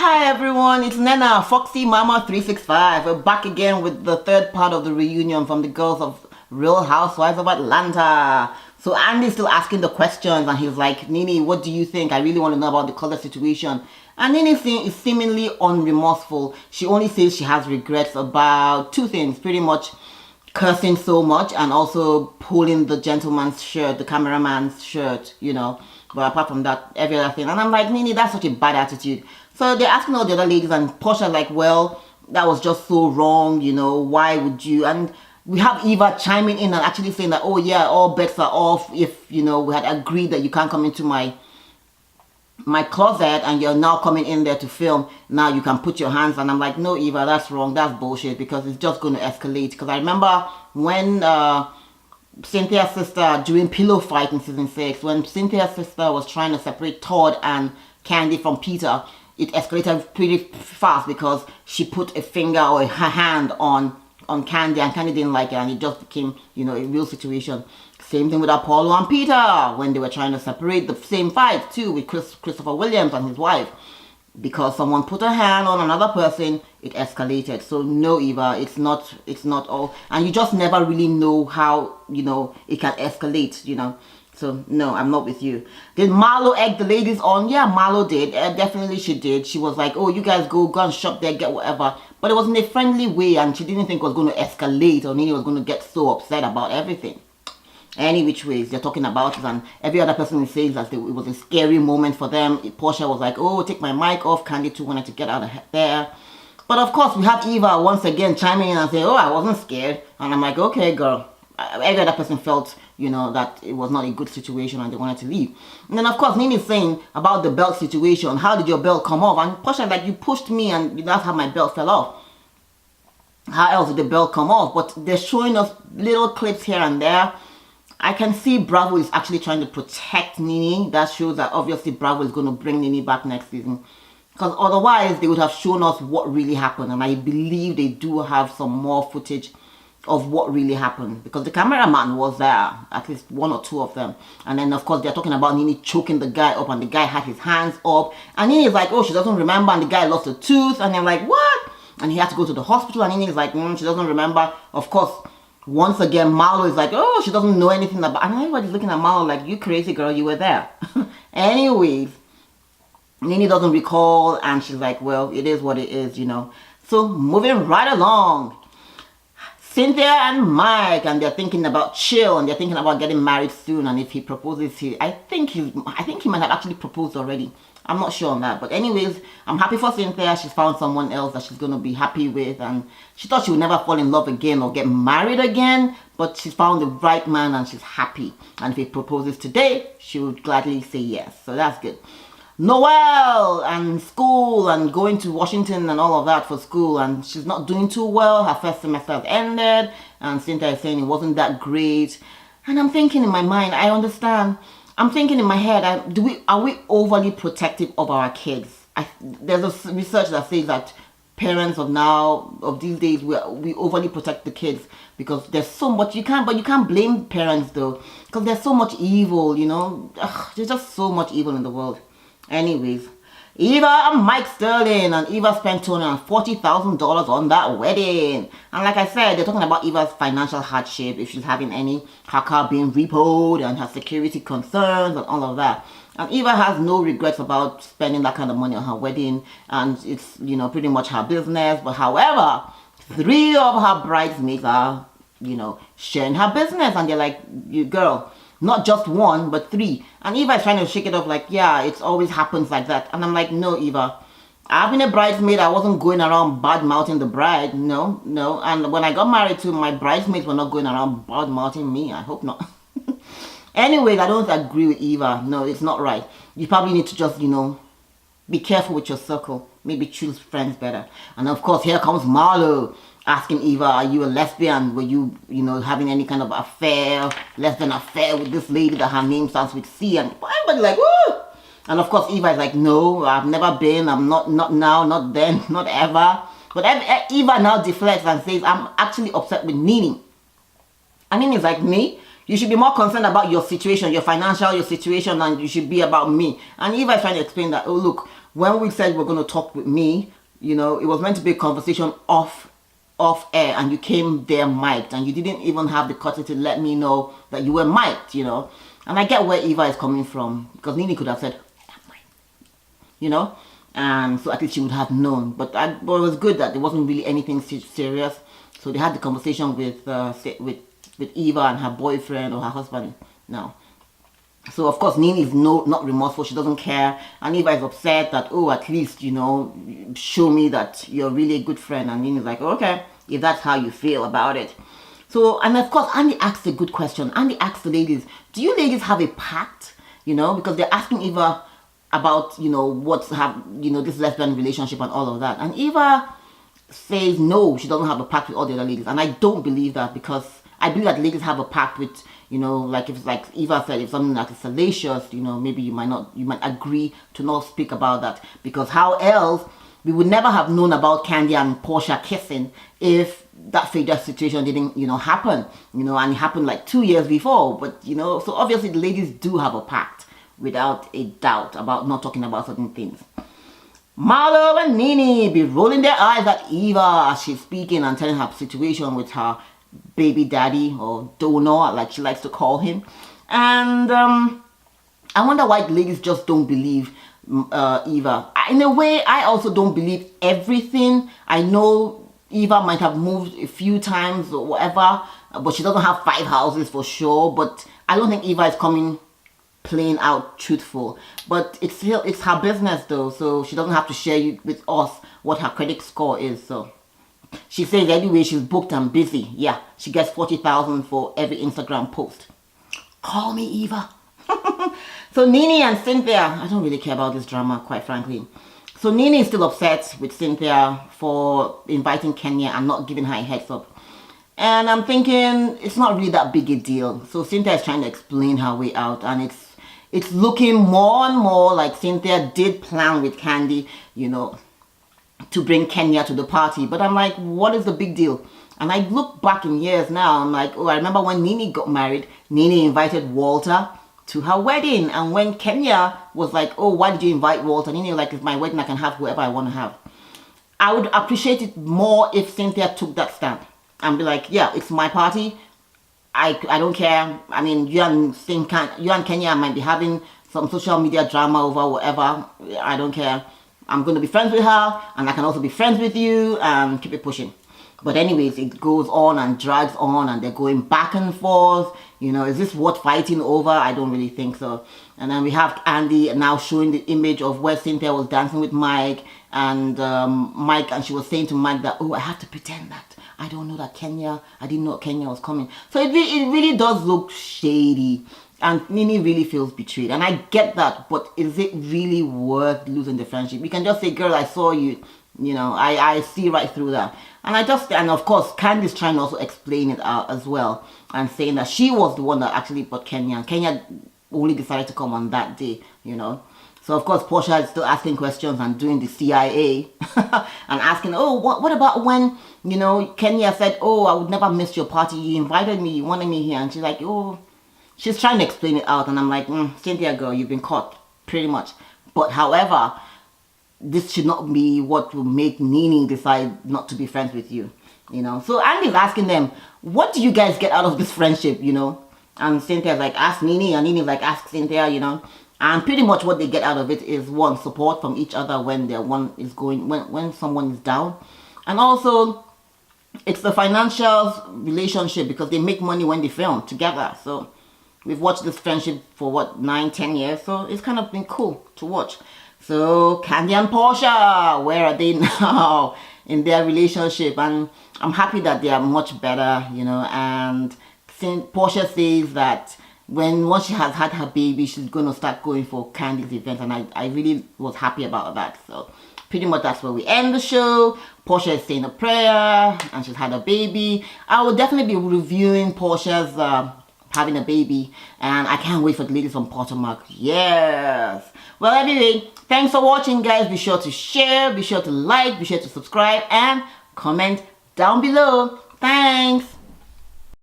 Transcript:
Hi everyone, it's Nena, Foxy Mama 365. We're back again with the third part of the reunion from the girls of Real Housewives of Atlanta. So Andy's still asking the questions and he's like, Nene, what do you think? I really want to know about the color situation. And Nene is seemingly unremorseful. She only says she has regrets about two things, pretty much cursing so much and also pulling the gentleman's shirt, the cameraman's shirt, But apart from that, every other thing. And I'm like, Nene, that's such a bad attitude. So they're asking all the other ladies and Porsha like, well, that was just so wrong, why would you? And we have Eva chiming in and actually saying that, oh yeah, all bets are off if, we had agreed that you can't come into my closet and you're now coming in there to film. Now you can put your hands. And I'm like, no, Eva, that's wrong. That's bullshit because it's just going to escalate. Because I remember when Cynthia's sister, during pillow fight in season 6, when Cynthia's sister was trying to separate Todd and Candy from Peter, it escalated pretty fast because she put a finger or her hand on Candy and Candy didn't like it and it just became, a real situation. Same thing with Apollo and Peter when they were trying to separate, the same fight too with Christopher Williams and his wife. Because someone put a hand on another person, it escalated. So no, Eva, it's not all. And you just never really know how, it can escalate, So no, I'm not with you. Did Marlo egg the ladies on? Yeah, Marlo did. Definitely she did. She was like, oh, you guys go and shop there, get whatever. But it was in a friendly way and she didn't think it was going to escalate or Nene was going to get so upset about everything. Any which ways, they're talking about it and every other person is saying that it was a scary moment for them. Porsha was like, oh, take my mic off. Candy too wanted to get out of there. But of course, we have Eva once again chiming in and saying, oh, I wasn't scared. And I'm like, okay, girl. Every other person felt, that it was not a good situation and they wanted to leave. And then, of course, Nene is saying about the belt situation. How did your belt come off? And Porsha like, you pushed me and that's how my belt fell off. How else did the belt come off? But they're showing us little clips here and there. I can see Bravo is actually trying to protect Nene. That shows that obviously Bravo is going to bring Nene back next season. Because otherwise, they would have shown us what really happened. And I believe they do have some more footage of what really happened. Because the cameraman was there. At least one or two of them. And then, of course, they're talking about Nene choking the guy up. And the guy had his hands up. And Nene is like, oh, she doesn't remember. And the guy lost a tooth. And they're like, what? And he had to go to the hospital. And Nene is like, she doesn't remember. Of course, once again, Marlo is like, oh, she doesn't know anything about. And everybody's looking at Marlo like, you crazy girl, you were there. Anyways, Nene doesn't recall, and she's like, well, it is what it is, So moving right along, Cynthia and Mike, and they're thinking about chill, and they're thinking about getting married soon. And if he proposes, I think he might have actually proposed already. I'm not sure on that. But anyways, I'm happy for Cynthia. She's found someone else that she's going to be happy with. And she thought she would never fall in love again or get married again. But she's found the right man and she's happy. And if he proposes today, she would gladly say yes. So that's good. Noelle and school and going to Washington and all of that for school. And she's not doing too well. Her first semester has ended. And Cynthia is saying it wasn't that great. And I'm thinking in my mind, I understand. I'm thinking in my head, are we overly protective of our kids? There's a research that says that parents of these days, we overly protect the kids because there's so much, you can't blame parents though, because there's so much evil, there's just so much evil in the world. Anyways, Eva and Mike Sterling, and Eva spent $240,000 on that wedding. And like I said, they're talking about Eva's financial hardship, if she's having any, her car being repoed, and her security concerns, and all of that. And Eva has no regrets about spending that kind of money on her wedding, and it's, pretty much her business. But however, 3 of her bridesmaids are, sharing her business, and they're like, you girl, not just 1, but 3. And Eva is trying to shake it off like, yeah, it always happens like that. And I'm like, no, Eva. I've been a bridesmaid. I wasn't going around bad-mouthing the bride. No. And when I got married to, my bridesmaids were not going around bad-mouthing me. I hope not. Anyways, I don't agree with Eva. No, it's not right. You probably need to just, be careful with your circle. Maybe choose friends better. And of course, here comes Marlo asking Eva, are you a lesbian? Were you, having any kind of affair, lesbian affair with this lady that her name starts with C? And everybody like, woo! And of course, Eva is like, no, I've never been. I'm not now, not then, not ever. But Eva now deflects and says, I'm actually upset with Nene. And Nene is like, me? You should be more concerned about your situation, your financial, your situation, than you should be about me. And Eva is trying to explain that, oh, look, when we said we're going to talk with me, you know, it was meant to be a conversation off air, and you came there mic'd, and you didn't even have the courtesy to let me know that you were mic'd, you know. And I get where Eva is coming from, because Nene could have said, you know, and so at least she would have known. But it was good that there wasn't really anything serious. So they had the conversation with Eva and her boyfriend or her husband now. So of course Nene is not remorseful. She doesn't care, and Eva is upset that, oh, at least, you know, show me that you're really a good friend. And Nene is like, okay, if that's how you feel about it. So, and of course Andy asked a good question. Andy asked the ladies, do you ladies have a pact? You know, because they're asking Eva about, you know, this lesbian relationship and all of that. And Eva says no, she doesn't have a pact with all the other ladies. And I don't believe that, because I believe that ladies have a pact with, you know, like if it's like Eva said, if something that is salacious, you know, maybe you might agree to not speak about that, because how else we would never have known about Kandi and Porsha kissing if that fatal situation didn't, you know, happen, you know, and it happened like 2 years before. But, you know, so obviously the ladies do have a pact without a doubt about not talking about certain things. Marlo and Nene be rolling their eyes at Eva as she's speaking and telling her situation with her baby daddy, or donor, like she likes to call him. And I wonder why the ladies just don't believe Eva. In a way, I also don't believe everything. I know Eva might have moved a few times or whatever, but she doesn't have 5 houses for sure. But I don't think Eva is coming plain out truthful. But it's her business though, so she doesn't have to share with us what her credit score is. So she says anyway she's booked and busy. Yeah, she gets 40,000 for every Instagram post. Call me Eva. So Nene and Cynthia, I don't really care about this drama, quite frankly. So Nene is still upset with Cynthia for inviting Kenya and not giving her a heads up. And I'm thinking it's not really that big a deal. So Cynthia is trying to explain her way out, and it's looking more and more like Cynthia did plan with Kandi, you know, to bring Kenya to the party. But I'm like, what is the big deal? And I look back in years now, I'm like, oh, I remember when Nene got married, Nene invited Walter to her wedding. And when Kenya was like, oh, why did you invite Walter? Nene was like, it's my wedding, I can have whoever I want to have. I would appreciate it more if Cynthia took that stand and be like, yeah, it's my party. I don't care. I mean, you and Kenya might be having some social media drama over whatever. I don't care. I'm going to be friends with her, and I can also be friends with you, and keep it pushing. But anyways, it goes on and drags on, and they're going back and forth. You know, is this worth fighting over? I don't really think so. And then we have Andy now showing the image of where Cynthia was dancing with Mike, and and she was saying to Mike that, oh, I have to pretend that I don't know that I didn't know Kenya was coming. So it really does look shady. And Nene really feels betrayed. And I get that, but is it really worth losing the friendship? You can just say, girl, I saw you. You know, I see right through that. And of course, Candi's trying to also explain it out as well. And saying that she was the one that actually brought Kenya. And Kenya only decided to come on that day, you know. So of course, Porsha is still asking questions and doing the CIA. And asking, oh, what about when, you know, Kenya said, oh, I would never miss your party. You invited me, you wanted me here. And she's like, oh... She's trying to explain it out, and I'm like, Cynthia, girl, you've been caught, pretty much. But however, this should not be what will make Nene decide not to be friends with you, you know. So Andy's asking them, what do you guys get out of this friendship, you know? And Cynthia's like, ask Nene, and Nene's like, ask Cynthia, you know. And pretty much what they get out of it is, one, support from each other when when someone is down. And also, it's the financial relationship, because they make money when they film together. So we've watched this friendship for what, 9-10 years, so it's kind of been cool to watch. So Kandi and Porsha, where are they now in their relationship? And I'm happy that they are much better, you know. And Porsha says that once she has had her baby, she's going to start going for Kandi's events, and I really was happy about that. So pretty much that's where we end the show. Porsha is saying a prayer, and she's had a baby. I will definitely be reviewing Porsha's having a baby, and I can't wait for the ladies from Potomac. Yes. Well, anyway, thanks for watching, guys. Be sure to share, be sure to like, be sure to subscribe, and comment down below. Thanks.